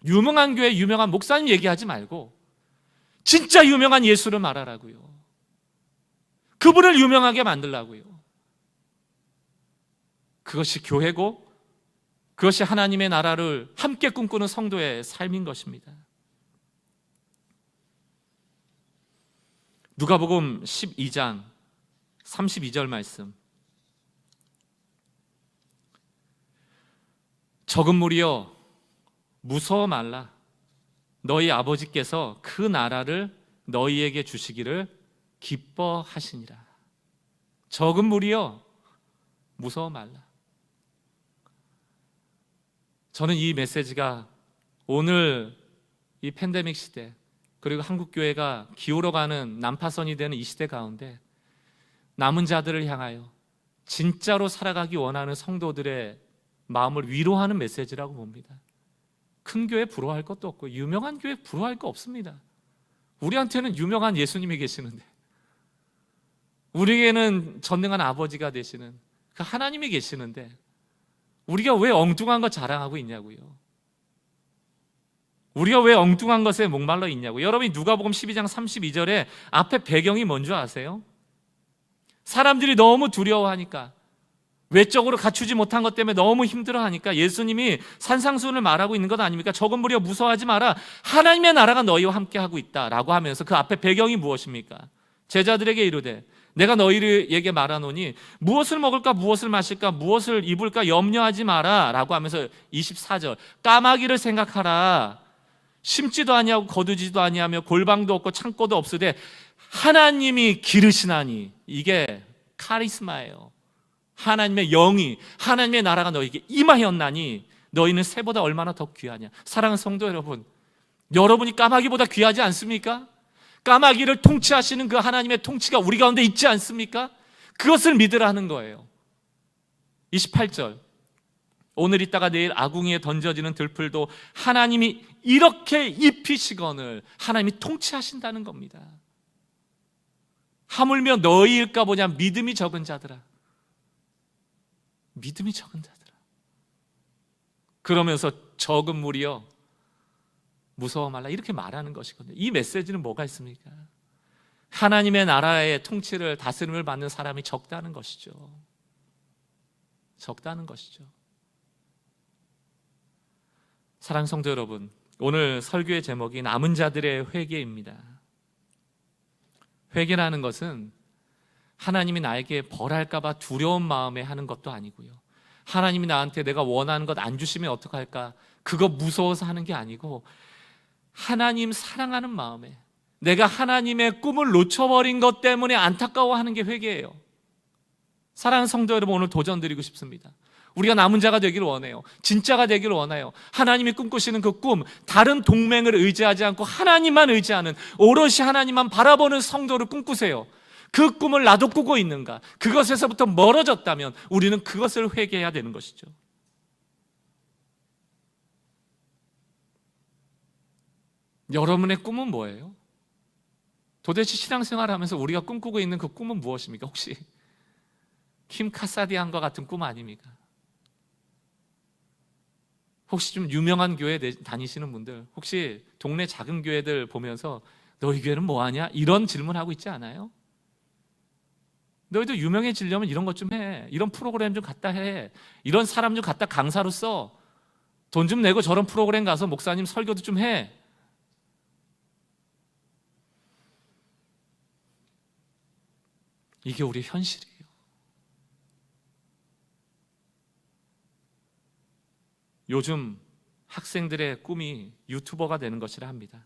유명한 교회 유명한 목사님 얘기하지 말고 진짜 유명한 예수를 말하라고요. 그분을 유명하게 만들라고요. 그것이 교회고 그것이 하나님의 나라를 함께 꿈꾸는 성도의 삶인 것입니다. 누가복음 12장 32절 말씀. 적은 무리여 무서워 말라. 너희 아버지께서 그 나라를 너희에게 주시기를 기뻐하시니라. 적은 무리여 무서워 말라. 저는 이 메시지가 오늘 이 팬데믹 시대, 그리고 한국교회가 기울어가는 난파선이 되는 이 시대 가운데 남은 자들을 향하여 진짜로 살아가기 원하는 성도들의 마음을 위로하는 메시지라고 봅니다. 큰 교회 부러워할 것도 없고 유명한 교회 부러워할 거 없습니다. 우리한테는 유명한 예수님이 계시는데, 우리에게는 전능한 아버지가 되시는 그 하나님이 계시는데 우리가 왜 엉뚱한 거 자랑하고 있냐고요. 우리가 왜 엉뚱한 것에 목말라 있냐고. 여러분이 누가복음 12장 32절에 앞에 배경이 뭔지 아세요? 사람들이 너무 두려워하니까, 외적으로 갖추지 못한 것 때문에 너무 힘들어하니까 예수님이 산상수훈을 말하고 있는 것 아닙니까? 적은 무리여 무서워하지 마라. 하나님의 나라가 너희와 함께하고 있다라고 하면서 그 앞에 배경이 무엇입니까? 제자들에게 이르되 내가 너희에게 말하노니 무엇을 먹을까 무엇을 마실까 무엇을 입을까 염려하지 마라 라고 하면서 24절 까마귀를 생각하라. 심지도 아니하고 거두지도 아니하며 골방도 없고 창고도 없으되 하나님이 기르시나니. 이게 카리스마예요. 하나님의 영이, 하나님의 나라가 너희에게 임하였나니 너희는 새보다 얼마나 더 귀하냐. 사랑하는 성도 여러분, 여러분이 까마귀보다 귀하지 않습니까? 까마귀를 통치하시는 그 하나님의 통치가 우리 가운데 있지 않습니까? 그것을 믿으라는 거예요. 28절 오늘 있다가 내일 아궁이에 던져지는 들풀도 하나님이 이렇게 입히시거늘. 하나님이 통치하신다는 겁니다. 하물며 너희일까 보냐. 믿음이 적은 자들아, 믿음이 적은 자들아. 그러면서 적은 무리여 무서워 말라 이렇게 말하는 것이거든요. 이 메시지는 뭐가 있습니까? 하나님의 나라의 통치를, 다스림을 받는 사람이 적다는 것이죠. 적다는 것이죠. 사랑하는 성도 여러분, 오늘 설교의 제목이 남은 자들의 회개입니다. 회개라는 것은 하나님이 나에게 벌할까 봐 두려운 마음에 하는 것도 아니고요, 하나님이 나한테 내가 원하는 것 안 주시면 어떡할까 그거 무서워서 하는 게 아니고, 하나님 사랑하는 마음에 내가 하나님의 꿈을 놓쳐버린 것 때문에 안타까워하는 게 회개예요. 사랑하는 성도 여러분, 오늘 도전 드리고 싶습니다. 우리가 남은 자가 되기를 원해요. 진짜가 되기를 원해요. 하나님이 꿈꾸시는 그 꿈, 다른 동맹을 의지하지 않고 하나님만 의지하는, 오롯이 하나님만 바라보는 성도를 꿈꾸세요. 그 꿈을 나도 꾸고 있는가? 그것에서부터 멀어졌다면 우리는 그것을 회개해야 되는 것이죠. 여러분의 꿈은 뭐예요? 도대체 신앙생활을 하면서 우리가 꿈꾸고 있는 그 꿈은 무엇입니까? 혹시 킴 카사디안과 같은 꿈 아닙니까? 혹시 좀 유명한 교회 다니시는 분들, 혹시 동네 작은 교회들 보면서 너희 교회는 뭐하냐? 이런 질문하고 있지 않아요? 너희도 유명해지려면 이런 것 좀 해. 이런 프로그램 좀 갖다 해. 이런 사람 좀 갖다 강사로 써. 돈 좀 내고 저런 프로그램 가서 목사님 설교도 좀 해. 이게 우리의 현실이에요. 요즘 학생들의 꿈이 유튜버가 되는 것이라 합니다.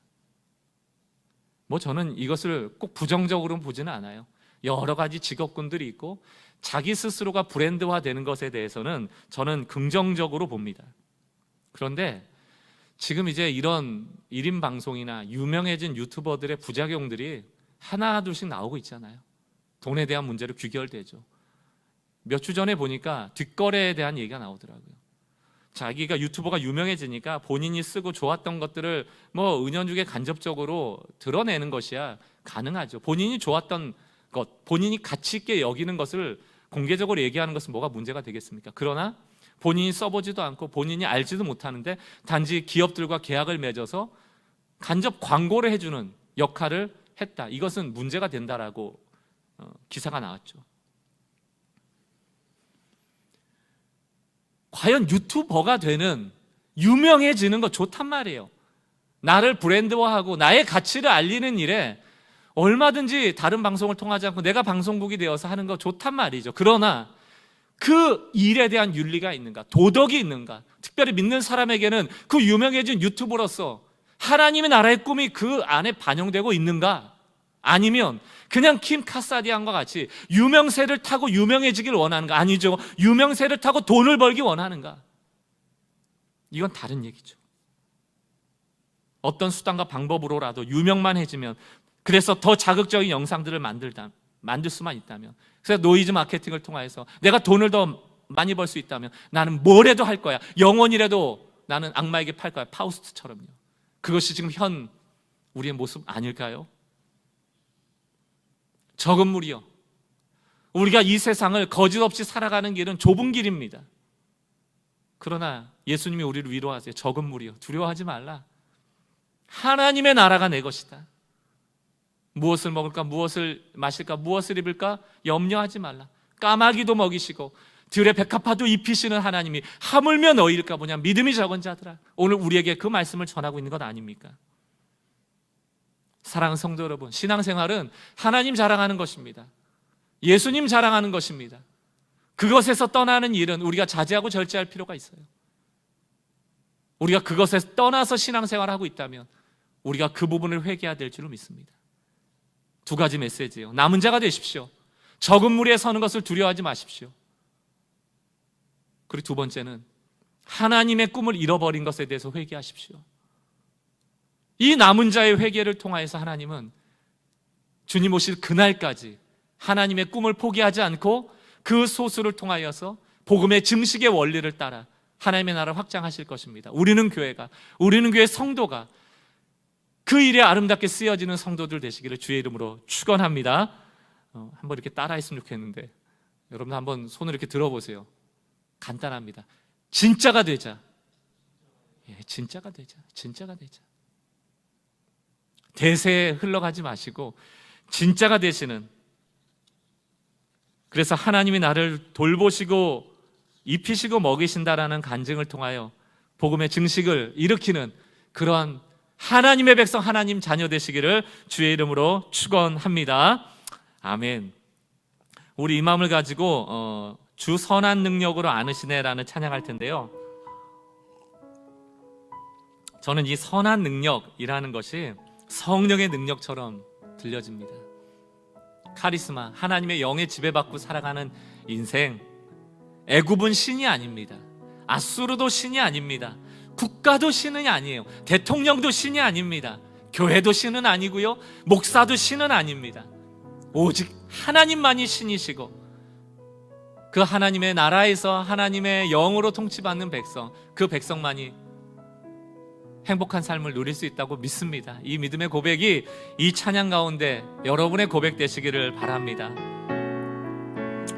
저는 이것을 꼭 부정적으로 보지는 않아요. 여러 가지 직업군들이 있고 자기 스스로가 브랜드화 되는 것에 대해서는 저는 긍정적으로 봅니다. 그런데 지금 이제 이런 1인 방송이나 유명해진 유튜버들의 부작용들이 하나 둘씩 나오고 있잖아요. 돈에 대한 문제로 귀결되죠. 몇 주 전에 보니까 뒷거래에 대한 얘기가 나오더라고요. 자기가 유튜버가 유명해지니까 본인이 쓰고 좋았던 것들을 은연중에 간접적으로 드러내는 것이야 가능하죠. 본인이 좋았던 것, 본인이 가치 있게 여기는 것을 공개적으로 얘기하는 것은 뭐가 문제가 되겠습니까? 그러나 본인이 써보지도 않고 본인이 알지도 못하는데 단지 기업들과 계약을 맺어서 간접 광고를 해주는 역할을 했다. 이것은 문제가 된다라고 기사가 나왔죠. 과연 유튜버가 되는, 유명해지는 거 좋단 말이에요. 나를 브랜드화하고 나의 가치를 알리는 일에 얼마든지 다른 방송을 통하지 않고 내가 방송국이 되어서 하는 거 좋단 말이죠. 그러나 그 일에 대한 윤리가 있는가? 도덕이 있는가? 특별히 믿는 사람에게는 그 유명해진 유튜버로서 하나님의 나라의 꿈이 그 안에 반영되고 있는가? 아니면 그냥 킴 카사디안과 같이 유명세를 타고 유명해지길 원하는가? 아니죠. 유명세를 타고 돈을 벌기 원하는가? 이건 다른 얘기죠. 어떤 수단과 방법으로라도 유명만 해지면, 그래서 더 자극적인 영상들을 만들 수만 있다면, 그래서 노이즈 마케팅을 통해서 내가 돈을 더 많이 벌 수 있다면 나는 뭐라도 할 거야. 영원이라도 나는 악마에게 팔 거야. 파우스트처럼요. 그것이 지금 현 우리의 모습 아닐까요? 적은 무리여, 우리가 이 세상을 거짓없이 살아가는 길은 좁은 길입니다. 그러나 예수님이 우리를 위로하세요. 적은 무리여, 두려워하지 말라. 하나님의 나라가 내 것이다. 무엇을 먹을까, 무엇을 마실까, 무엇을 입을까 염려하지 말라. 까마귀도 먹이시고 들의 백합화도 입히시는 하나님이 하물며 너희일까 보냐. 믿음이 적은 자들아. 오늘 우리에게 그 말씀을 전하고 있는 것 아닙니까? 사랑하는 성도 여러분, 신앙생활은 하나님 자랑하는 것입니다. 예수님 자랑하는 것입니다. 그것에서 떠나는 일은 우리가 자제하고 절제할 필요가 있어요. 우리가 그것에서 떠나서 신앙생활을 하고 있다면 우리가 그 부분을 회개해야 될 줄로 믿습니다. 두 가지 메시지예요. 남은 자가 되십시오. 적은 무리에 서는 것을 두려워하지 마십시오. 그리고 두 번째는 하나님의 꿈을 잃어버린 것에 대해서 회개하십시오. 이 남은 자의 회개를 통하여서 하나님은 주님 오실 그날까지 하나님의 꿈을 포기하지 않고 그 소수를 통하여서 복음의 증식의 원리를 따라 하나님의 나라를 확장하실 것입니다. 우리는 교회 성도가 그 일에 아름답게 쓰여지는 성도들 되시기를 주의 이름으로 축원합니다. 한번 이렇게 따라했으면 좋겠는데, 여러분 한번 손을 이렇게 들어보세요. 간단합니다. 진짜가 되자. 진짜가 되자. 대세에 흘러가지 마시고 진짜가 되시는, 그래서 하나님이 나를 돌보시고 입히시고 먹이신다라는 간증을 통하여 복음의 증식을 일으키는 그러한 하나님의 백성, 하나님 자녀 되시기를 주의 이름으로 축원합니다. 아멘. 우리 이 마음을 가지고 주 선한 능력으로 안으시네라는 찬양할 텐데요, 저는 이 선한 능력이라는 것이 성령의 능력처럼 들려집니다. 카리스마, 하나님의 영에 지배받고 살아가는 인생. 애굽은 신이 아닙니다. 아수르도 신이 아닙니다. 국가도 신이 아니에요. 대통령도 신이 아닙니다. 교회도 신은 아니고요, 목사도 신은 아닙니다. 오직 하나님만이 신이시고 그 하나님의 나라에서 하나님의 영으로 통치받는 백성, 그 백성만이 행복한 삶을 누릴 수 있다고 믿습니다. 이 믿음의 고백이 이 찬양 가운데 여러분의 고백 되시기를 바랍니다.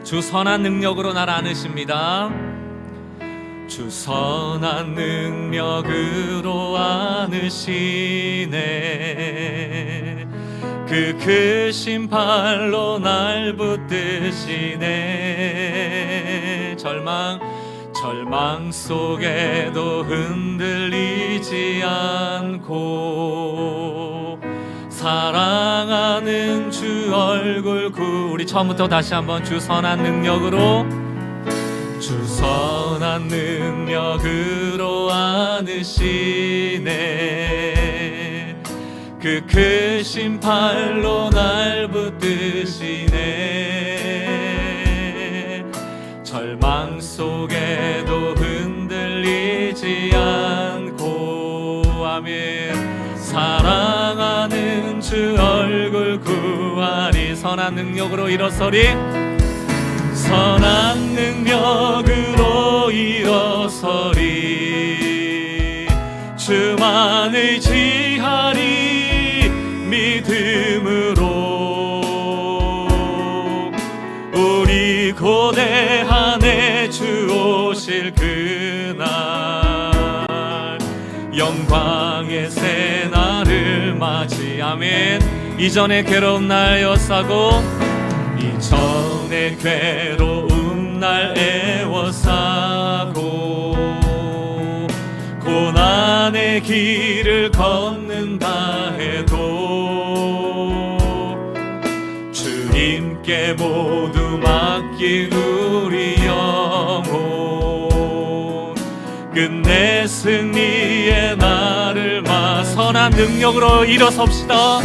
주 선한 능력으로 나를 안으십니다. 주 선한 능력으로 안으시네. 그 크신 팔로 날 붙드시네. 절망 속에도 흔들리지 않고 사랑하는 주 얼굴 우리 처음부터 다시 한번 주 선한 능력으로 안으시네. 그 크신 팔로 날 붙드시네. 절망 속에도 흔들리지 않고 아멘. 사랑하는 주 얼굴 구하리. 선한 능력으로 일어서리. 선한 능력으로 일어서리. 주만 의지하리. 믿음으로 우리 고대한에 주 오실 그날 영광의 새날을 맞이 아멘. 이전에 괴로운 날 애워싸고 이전에 괴로운 날 애워싸고 고난의 길을 걷는다 해도 주께 모두 맡긴 우리 영혼 끝내 승리의 날을 선한 능력으로 일어섭시다.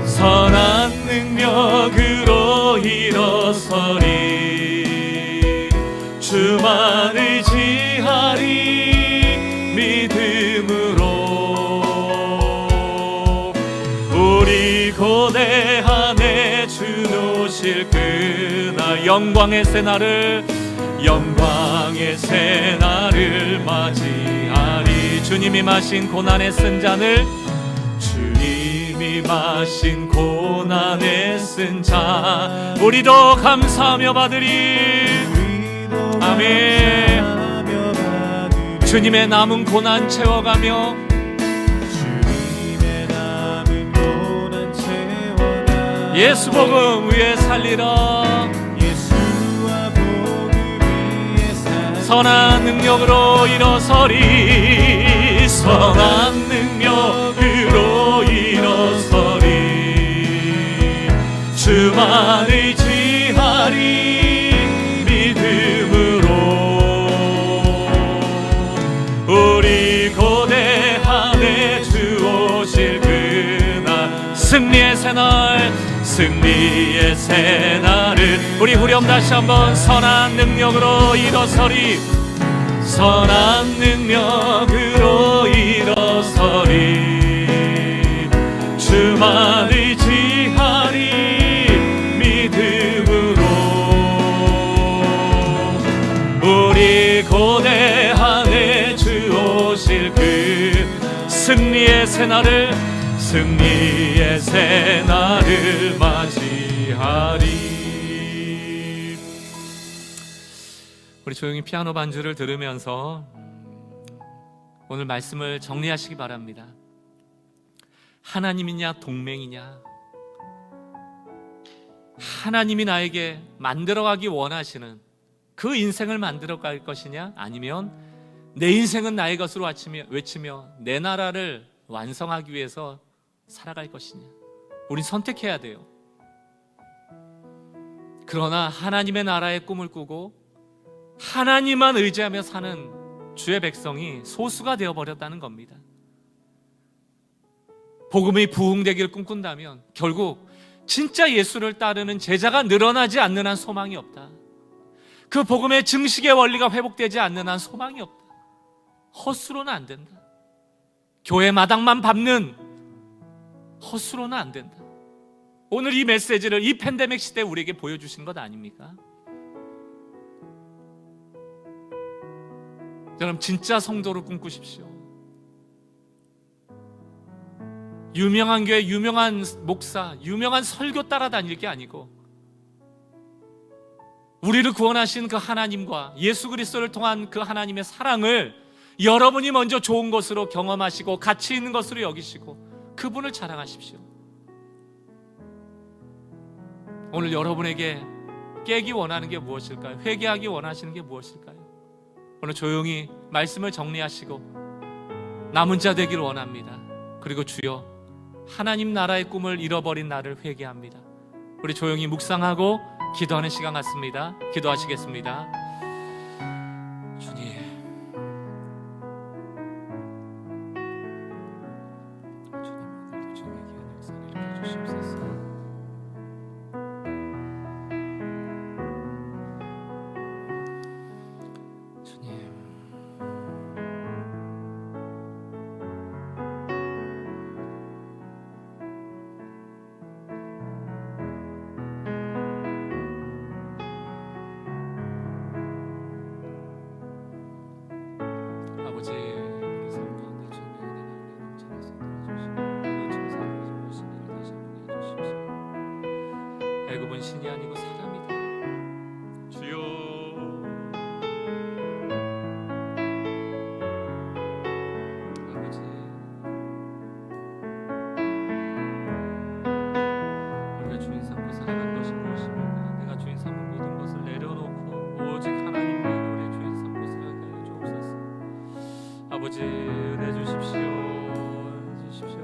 선한 능력으로 일어서리 주만 의지하리 믿음으로 우리 고대하네 주 오실 그날 영광의 새날을 맞이하리 주님이 마신 고난의 쓴 잔을 주님이 마신 고난의 쓴 잔 우리도 감사하며 받으리. 아멘. 주님의 남은 고난 채워가며 예수 복음 위에 살리라. 선한 능력으로 일어서리 선한 능력으로 일어서리 주만 의지하리 믿음으로 우리 고대하네 주 오실 그날 승리의 새날을 우리 후렴 다시 한번 선한 능력으로 일어서리 선한 능력으로 일어서리 주만 의지하리 믿음으로 우리 고대하네 주 오실 그 승리의 새날을 맞이하리. 우리 조용히 피아노 반주를 들으면서 오늘 말씀을 정리하시기 바랍니다. 하나님이냐 동맹이냐? 하나님이 나에게 만들어가기 원하시는 그 인생을 만들어갈 것이냐? 아니면 내 인생은 나의 것으로 외치며 내 나라를 완성하기 위해서 살아갈 것이냐? 우린 선택해야 돼요. 그러나 하나님의 나라의 꿈을 꾸고 하나님만 의지하며 사는 주의 백성이 소수가 되어버렸다는 겁니다. 복음이 부흥되기를 꿈꾼다면 결국 진짜 예수를 따르는 제자가 늘어나지 않는 한 소망이 없다. 그 복음의 증식의 원리가 회복되지 않는 한 소망이 없다. 헛수로는 안 된다. 교회 마당만 밟는 헛수로는 안 된다. 오늘 이 메시지를 이 팬데믹 시대에 우리에게 보여주신 것 아닙니까? 여러분 진짜 성도를 꿈꾸십시오. 유명한 교회, 유명한 목사, 유명한 설교 따라다닐 게 아니고 우리를 구원하신 그 하나님과 예수 그리스도를 통한 그 하나님의 사랑을 여러분이 먼저 좋은 것으로 경험하시고 가치 있는 것으로 여기시고 그분을 자랑하십시오. 오늘 여러분에게 깨기 원하는 게 무엇일까요? 회개하기 원하시는 게 무엇일까요? 오늘 조용히 말씀을 정리하시고 남은 자 되기를 원합니다. 그리고 주여 하나님 나라의 꿈을 잃어버린 나를 회개합니다. 우리 조용히 묵상하고 기도하는 시간 같습니다. 기도하시겠습니다. 주님, 오늘도 주님의 귀한 역사를 일으켜 주시옵소서. 아버지, 우리 삶 가운데 주님의 은혜가 우리를 넘쳐나서 들어주시고 넘치는 삶을 보시기를 다시 한번 해주십시오. 애굽은 신이 아니고 사람이다. 주여, 아버지, 우리가 주인 삼고 살아가는 것이 무엇입니까? 내가 주인 삼은 모든 것을 내려놓고 오직 하나님만 우리의 주인 삼고 살아가게 하여 주옵소서. 아버지 은혜 주십시오. 은혜 주십시오.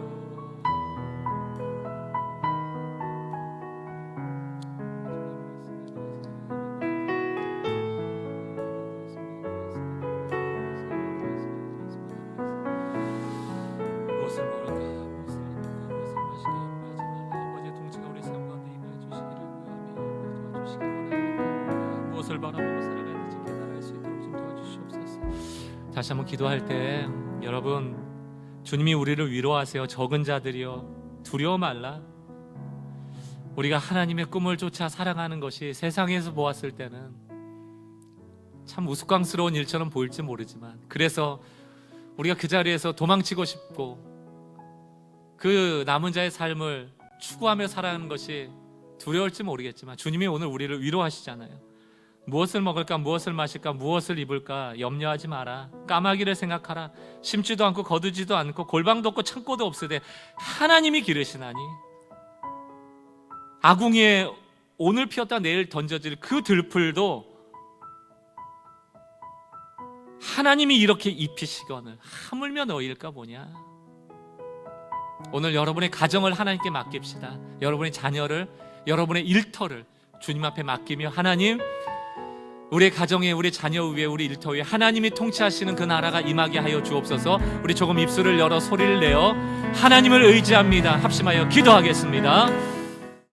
무엇을 바라보고 살아가야 될지 깨달을 수 있도록 좀 도와주시옵소서. 다시 한번 기도할 때 여러분, 주님이 우리를 위로하세요. 적은 자들이여 두려워 말라. 우리가 하나님의 꿈을 쫓아 살아가는 것이 세상에서 보았을 때는 참 우스꽝스러운 일처럼 보일지 모르지만, 그래서 우리가 그 자리에서 도망치고 싶고 그 남은 자의 삶을 추구하며 살아가는 것이 두려울지 모르겠지만, 주님이 오늘 우리를 위로하시잖아요. 무엇을 먹을까, 무엇을 마실까, 무엇을 입을까 염려하지 마라. 까마귀를 생각하라. 심지도 않고 거두지도 않고 골방도 없고 창고도 없으되 하나님이 기르시나니, 아궁이에 오늘 피었다 내일 던져질 그 들풀도 하나님이 이렇게 입히시거늘 하물며 너희일까 보냐. 오늘 여러분의 가정을 하나님께 맡깁시다. 여러분의 자녀를, 여러분의 일터를 주님 앞에 맡기며, 하나님, 우리 가정에, 우리 자녀 위에, 우리 일터 위에 하나님이 통치하시는 그 나라가 임하게 하여 주옵소서. 우리 조금 입술을 열어 소리를 내어 하나님을 의지합니다 합심하여 기도하겠습니다.